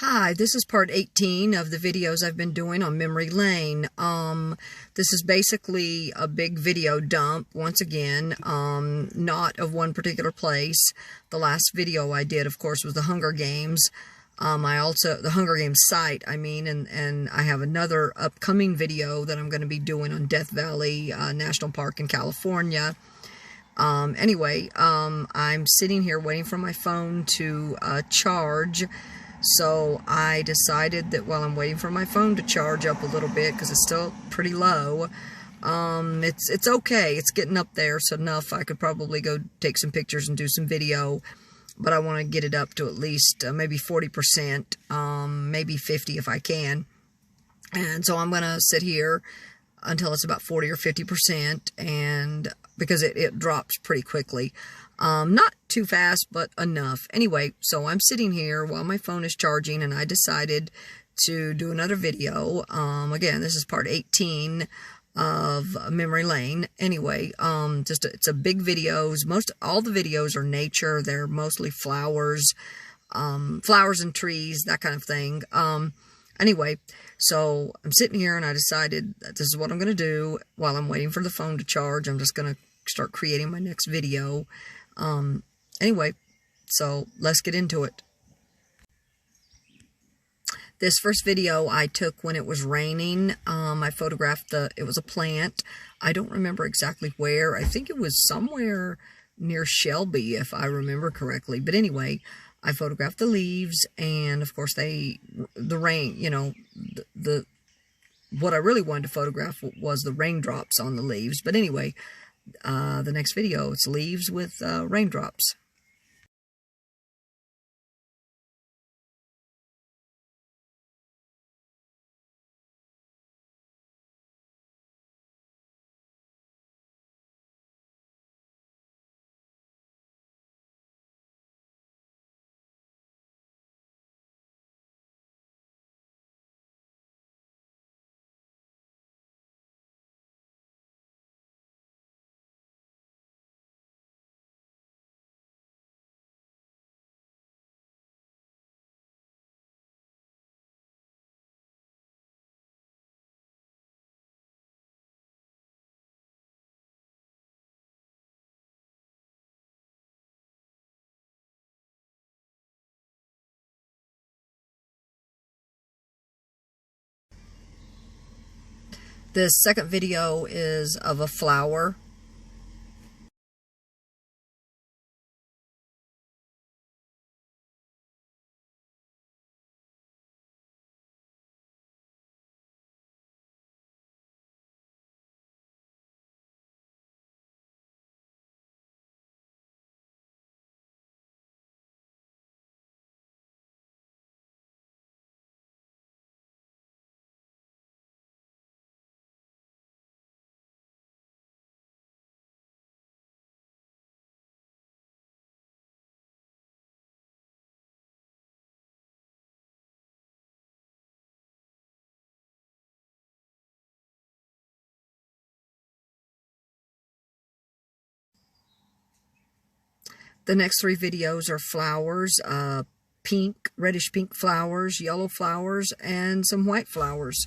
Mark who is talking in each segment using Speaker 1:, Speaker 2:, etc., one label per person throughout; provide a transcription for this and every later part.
Speaker 1: Hi, this is part 18 of the videos I've been doing on memory lane. This is basically a big video dump, once again, not of one particular place. The last video I did, of course, was the Hunger Games. The Hunger Games site, and I have another upcoming video that I'm going to be doing on Death Valley National Park in California. I'm sitting here waiting for my phone to charge. So I decided that while I'm waiting for my phone to charge up a little bit, because it's still pretty low, it's okay. It's getting up there, so enough I could probably go take some pictures and do some video. But I want to get it up to at least maybe 40%, maybe 50 if I can. And so I'm going to sit here until it's about 40 or 50%, and because it drops pretty quickly. Not too fast, but enough. Anyway, so I'm sitting here while my phone is charging, and I decided to do another video. Again, this is part 18 of Memory Lane. Anyway, it's a big video. All the videos are nature. They're mostly flowers, flowers and trees, that kind of thing. Anyway, so I'm sitting here, and I decided that this is what I'm going to do while I'm waiting for the phone to charge. I'm just going to start creating my next video. Anyway, so let's get into it. This first video I took when it was raining. I photographed it was a plant. I don't remember exactly where. I think it was somewhere near Shelby, if I remember correctly. But anyway, I photographed the leaves, and of course the rain, what I really wanted to photograph was the raindrops on the leaves. But anyway, the next video, it's leaves with raindrops. The second video is of a flower. The next three videos are flowers, pink, reddish pink flowers, yellow flowers, and some white flowers.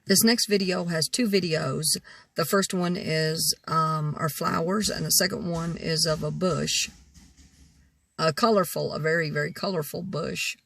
Speaker 1: This next video has two videos. The first one is our flowers, and the second one is of a bush. A very, very colorful bush.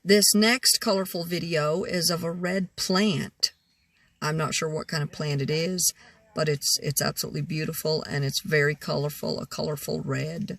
Speaker 1: This next colorful video is of a red plant. I'm not sure what kind of plant it is, but it's absolutely beautiful, and it's very colorful, a colorful red.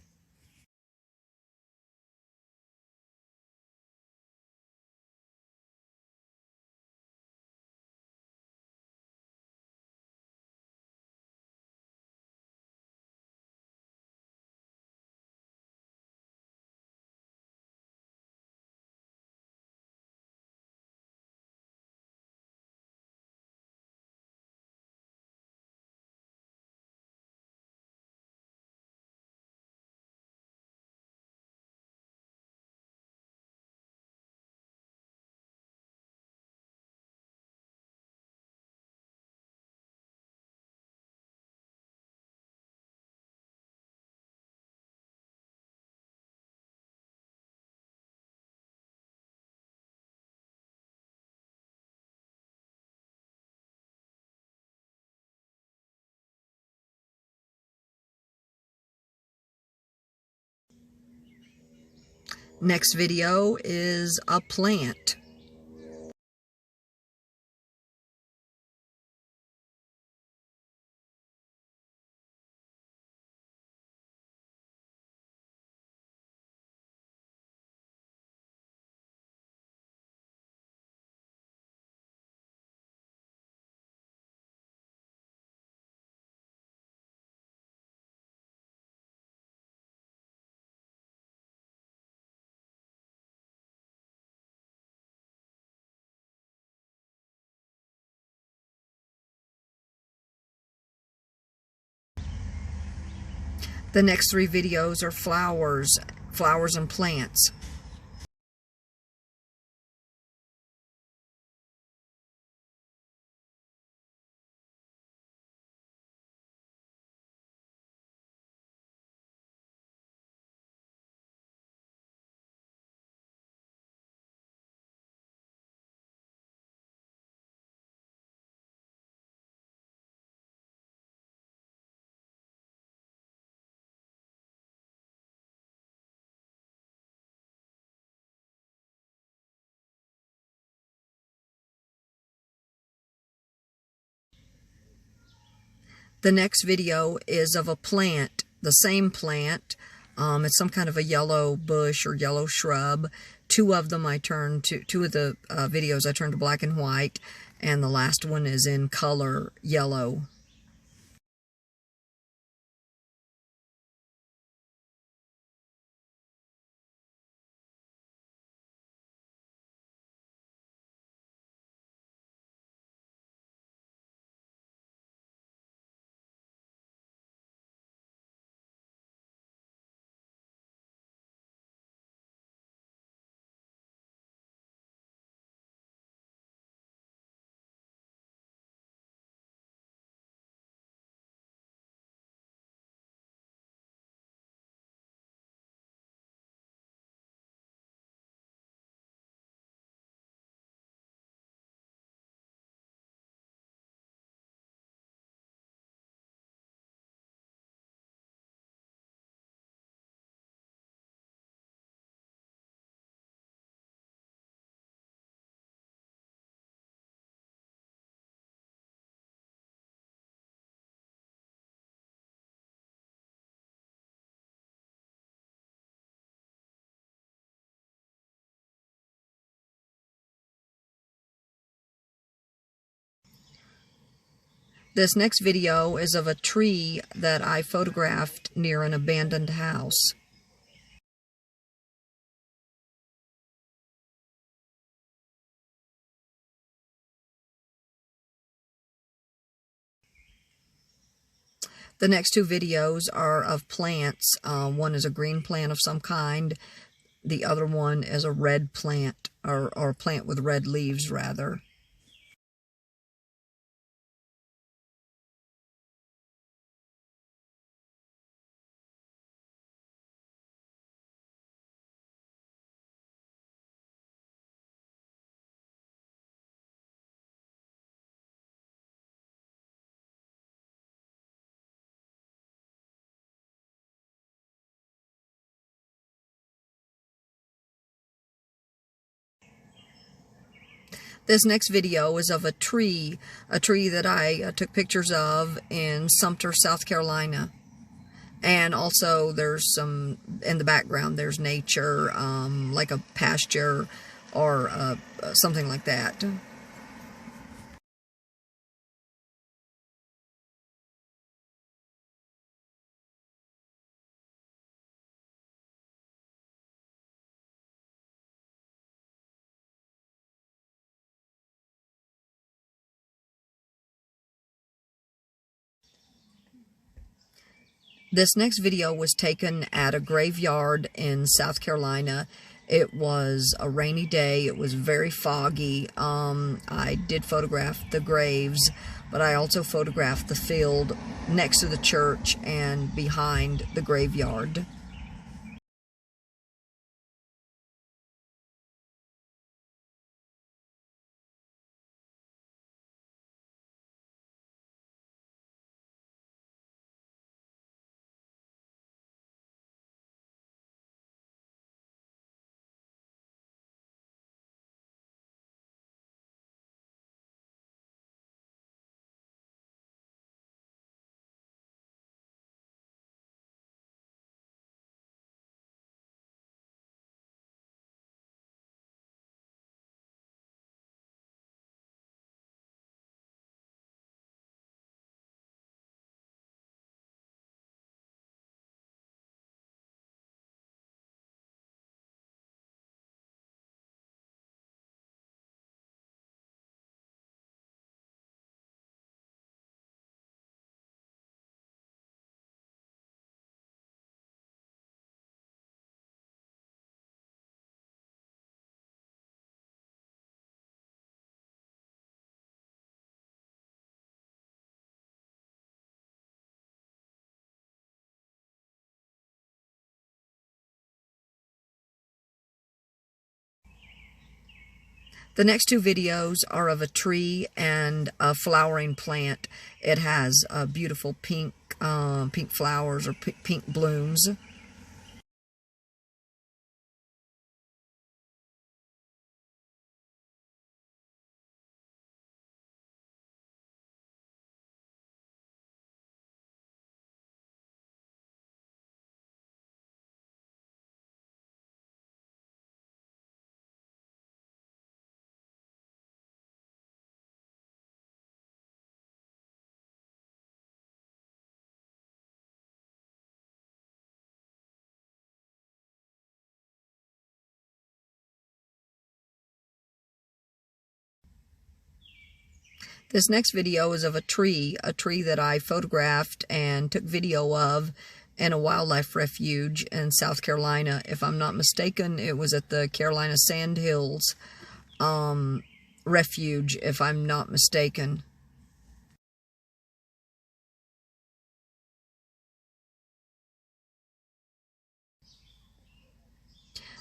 Speaker 1: Next video is a plant. The next three videos are flowers and plants. The next video is of a plant, the same plant. It's some kind of a yellow bush or yellow shrub. Two of them two of the videos I turned to black and white, and the last one is in color yellow. This next video is of a tree that I photographed near an abandoned house. The next two videos are of plants. One is a green plant of some kind. The other one is a red plant, or a plant with red leaves, rather. This next video is of a tree that I took pictures of in Sumter, South Carolina. And also there's some, in the background, there's nature, like a pasture or something like that. This next video was taken at a graveyard in South Carolina. It was a rainy day. It was very foggy. I did photograph the graves, but I also photographed the field next to the church and behind the graveyard. The next two videos are of a tree and a flowering plant. It has beautiful pink flowers or pink blooms. This next video is of a tree that I photographed and took video of in a wildlife refuge in South Carolina. If I'm not mistaken, it was at the Carolina Sandhills refuge, if I'm not mistaken.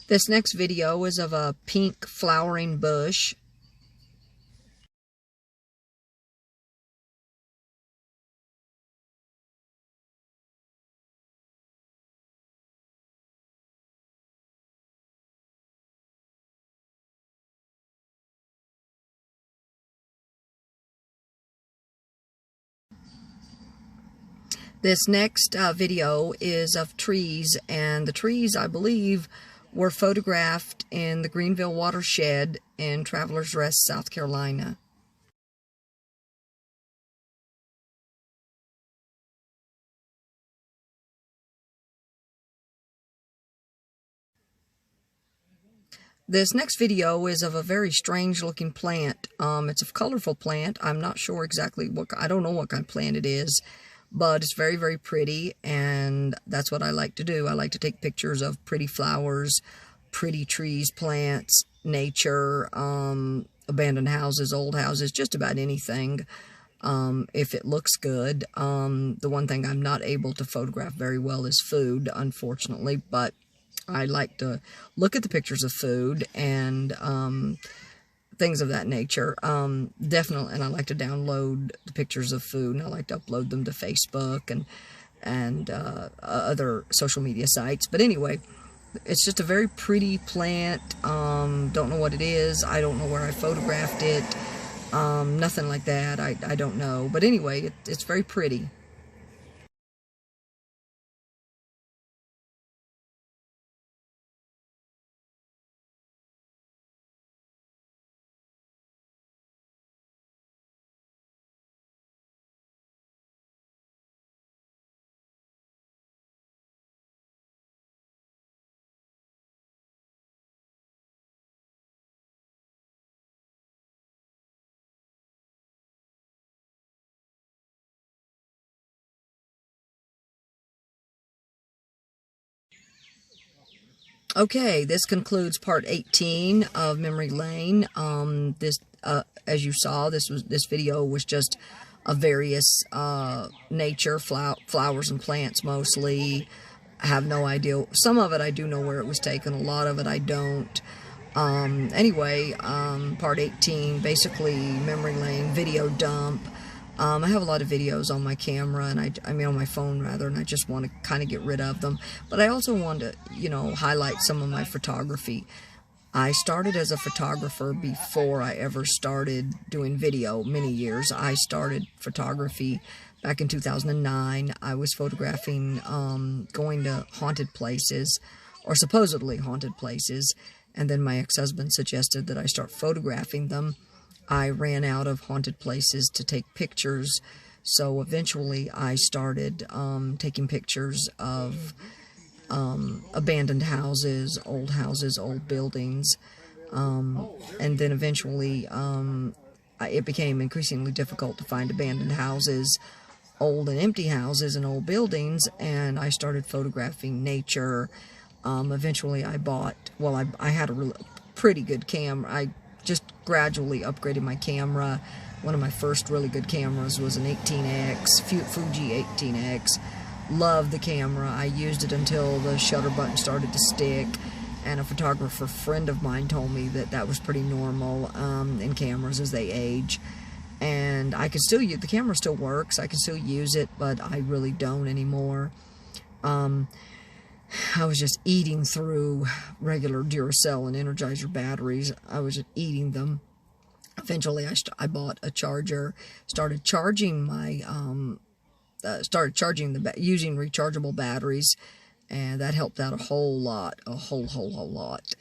Speaker 1: This next video is of a pink flowering bush. This next video is of trees, and the trees, I believe, were photographed in the Greenville watershed in Travelers Rest, South Carolina. This next video is of a very strange looking plant. It's a colorful plant. I'm not sure exactly I don't know what kind of plant it is, but it's very, very pretty, and that's what I like to do. I like to take pictures of pretty flowers, pretty trees, plants, nature, abandoned houses, old houses, just about anything. If it looks good. The one thing I'm not able to photograph very well is food, unfortunately, but I like to look at the pictures of food and things of that nature. Definitely, and I like to download the pictures of food, and I like to upload them to Facebook and other social media sites. But anyway, it's just a very pretty plant. Don't know what it is. I don't know where I photographed it. Nothing like that. I don't know. But anyway, it's very pretty. Okay, this concludes part 18 of Memory Lane. As you saw, this video was just of various nature, flowers and plants mostly. I have no idea. Some of it I do know where it was taken. A lot of it I don't. Anyway, part 18, basically Memory Lane, video dump. I have a lot of videos on my camera, and I mean on my phone rather, and I just want to kind of get rid of them. But I also want to, highlight some of my photography. I started as a photographer before I ever started doing video many years. I started photography back in 2009. I was photographing going to haunted places, or supposedly haunted places, and then my ex-husband suggested that I start photographing them. I ran out of haunted places to take pictures, so eventually I started taking pictures of abandoned houses, old buildings, and then eventually it became increasingly difficult to find abandoned houses, old and empty houses and old buildings, and I started photographing nature. Eventually I bought, I had a pretty good camera. I just gradually upgraded my camera. One of my first really good cameras was an 18X, Fuji 18X. Loved the camera. I used it until the shutter button started to stick, and a photographer friend of mine told me that was pretty normal in cameras as they age. And I can still use the camera, still works. I can still use it, but I really don't anymore. I was just eating through regular Duracell and Energizer batteries. I was just eating them. Eventually, I bought a charger, started charging using rechargeable batteries, and that helped out a whole lot, a whole lot.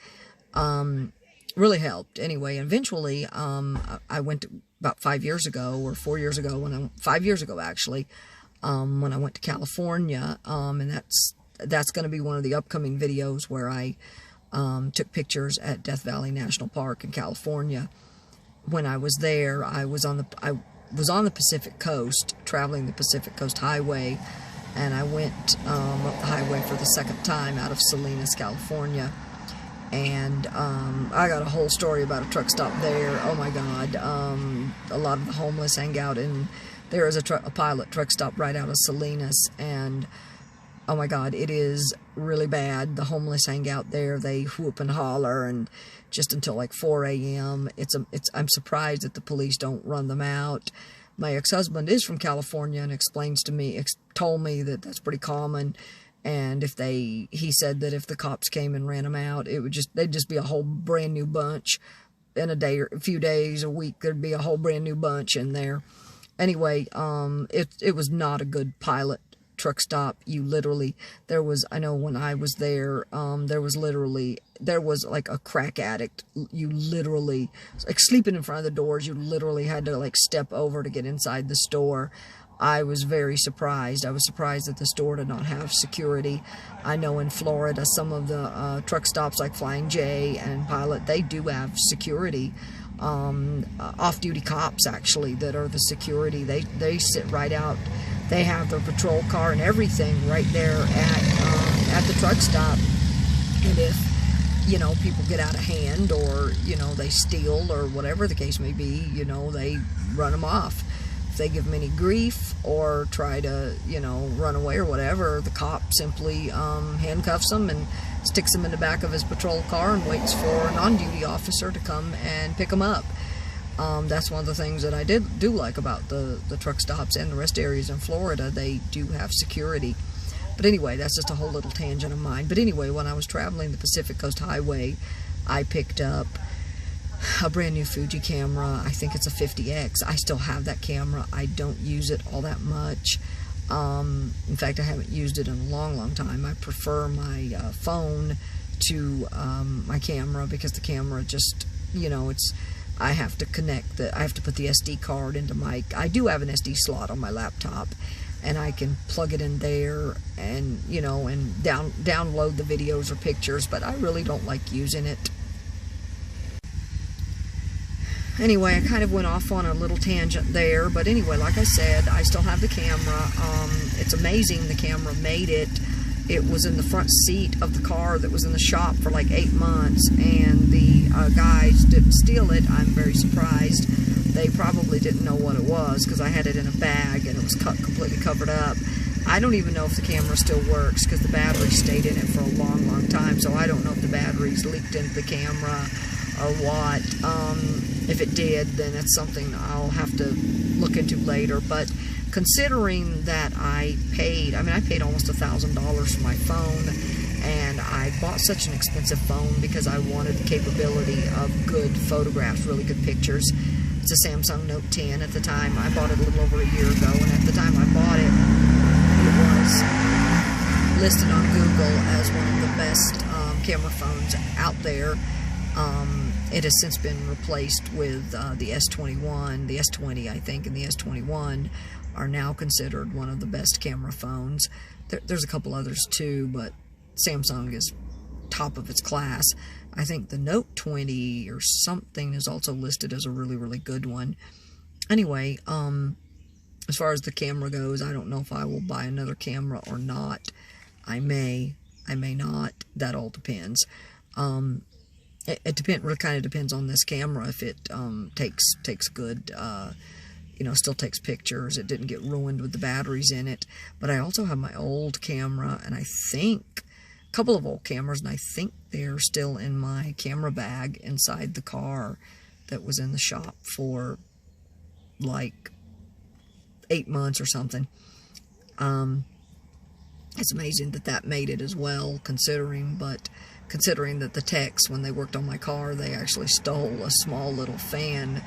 Speaker 1: Really helped. Anyway, eventually, I went to, about 5 years ago, or 4 years ago, 5 years ago actually, when I went to California, and that's going to be one of the upcoming videos where I took pictures at Death Valley National Park in California. When I was there, I was on the Pacific Coast, traveling the Pacific Coast Highway, and I went up the highway for the second time out of Salinas, California. And I got a whole story about a truck stop there. Oh my God. A lot of the homeless hang out, and there is a pilot truck stop right out of Salinas, and oh my God, it is really bad. The homeless hang out there. They whoop and holler, and just until like 4 a.m. I'm surprised that the police don't run them out. My ex-husband is from California and told me that that's pretty common. And he said that if the cops came and ran them out, they'd just be a whole brand new bunch in a day or a few days, a week. There'd be a whole brand new bunch in there. Anyway, it was not a good pilot truck stop. I know when I was there, there was like a crack addict. You literally, like sleeping in front of the doors, you literally had to like step over to get inside the store. I was very surprised. I was surprised that the store did not have security. I know in Florida, some of the truck stops like Flying J and Pilot, they do have security. Off-duty cops, actually, that are the security. They sit right out. They have their patrol car and everything right there at the truck stop. And if, you know, people get out of hand, or, you know, they steal, or whatever the case may be, you know, they run them off. If they give them any grief or try to, you know, run away or whatever, the cop simply handcuffs them and sticks them in the back of his patrol car and waits for an on-duty officer to come and pick them up. That's one of the things that I do like about the truck stops and the rest areas in Florida. They do have security. But anyway, that's just a whole little tangent of mine. But anyway, when I was traveling the Pacific Coast Highway, I picked up a brand new Fuji camera. I think it's a 50X. I still have that camera. I don't use it all that much. In fact, I haven't used it in a long time. I prefer my phone to my camera, because the camera just, you know, I have to I have to put the SD card into I do have an SD slot on my laptop, and I can plug it in there and, you know, and download the videos or pictures, but I really don't like using it. Anyway, I kind of went off on a little tangent there, but anyway, like I said, I still have the camera. It's amazing the camera made it. It was in the front seat of the car that was in the shop for like 8 months, and the guys didn't steal it. I'm very surprised. They probably didn't know what it was, because I had it in a bag and it was completely covered up. I don't even know if the camera still works, because the battery stayed in it for a long time, so I don't know if the batteries leaked into the camera or what. If it did, then it's something I'll have to look into later. But considering that I paid almost $1,000 for my phone, and I bought such an expensive phone because I wanted the capability of good photographs, really good pictures. It's a Samsung Note 10 at the time. I bought it a little over a year ago, and at the time I bought it, it was listed on Google as one of the best camera phones out there. It has since been replaced with the S21, the S20, I think, and the S21 are now considered one of the best camera phones. There's a couple others too, but Samsung is top of its class. I think the Note 20 or something is also listed as a really good one. Anyway, as far as the camera goes, I don't know if I will buy another camera or not. I may not. That all depends. It really kind of depends on this camera. If it takes good, you know, still takes pictures. It didn't get ruined with the batteries in it. But I also have my old camera, and I think a couple of old cameras, and I think they're still in my camera bag inside the car that was in the shop for like 8 months or something. It's amazing that made it as well, considering that the techs, when they worked on my car, they actually stole a small little fan.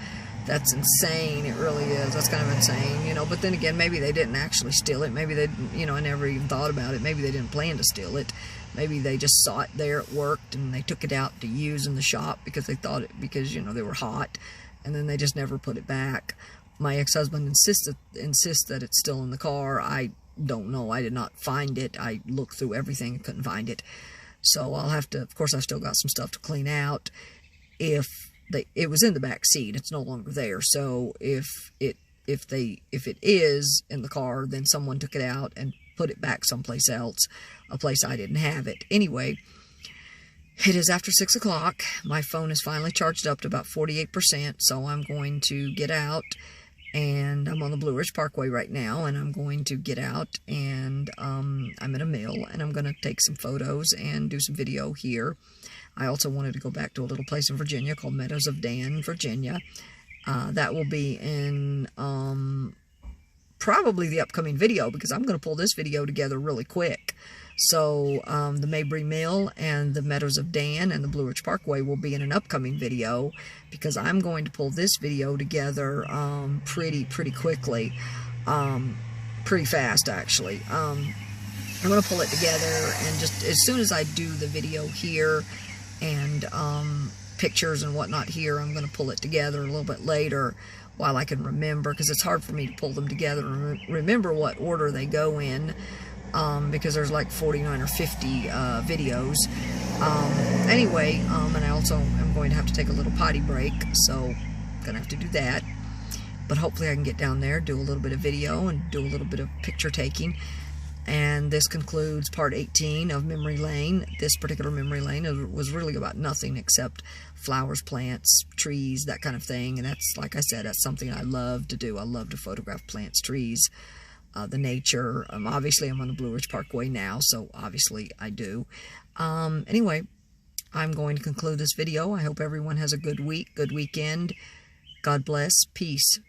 Speaker 1: That's insane. It really is. That's kind of insane, you know. But then again, maybe they didn't actually steal it. Maybe they, you know, I never even thought about it. Maybe they didn't plan to steal it. Maybe they just saw it there, it worked, and they took it out to use in the shop because they thought it, because, you know, they were hot, and then they just never put it back. My ex-husband insists that it's still in the car. I don't know. I did not find it. I looked through everything and couldn't find it. So I'll have to, of course, I've still got some stuff to clean out. It was in the back seat, it's no longer there. So if it is in the car, then someone took it out and put it back someplace else, a place I didn't have it. Anyway, it is after 6 o'clock. My phone is finally charged up to about 48%, so I'm going to get out. And I'm on the Blue Ridge Parkway right now, and I'm going to get out, and I'm at a mill, and I'm going to take some photos and do some video here. I also wanted to go back to a little place in Virginia called Meadows of Dan, Virginia. That will be in probably the upcoming video, because I'm going to pull this video together really quick. So the Mabry Mill and the Meadows of Dan and the Blue Ridge Parkway will be in an upcoming video, because I'm going to pull this video together pretty quickly, pretty fast actually. I'm going to pull it together, and just as soon as I do the video here and pictures and whatnot here, I'm going to pull it together a little bit later while I can remember, because it's hard for me to pull them together and remember what order they go in, because there's like 49 or 50 videos. Anyway, and I also am going to have to take a little potty break, so gonna have to do that. But hopefully I can get down there, do a little bit of video, and do a little bit of picture taking. And this concludes part 18 of Memory Lane. This particular Memory Lane was really about nothing except flowers, plants, trees, that kind of thing. And that's, like I said, that's something I love to do. I love to photograph plants, trees, the nature. Obviously, I'm on the Blue Ridge Parkway now, so obviously I do. Anyway, I'm going to conclude this video. I hope everyone has a good week, good weekend. God bless. Peace.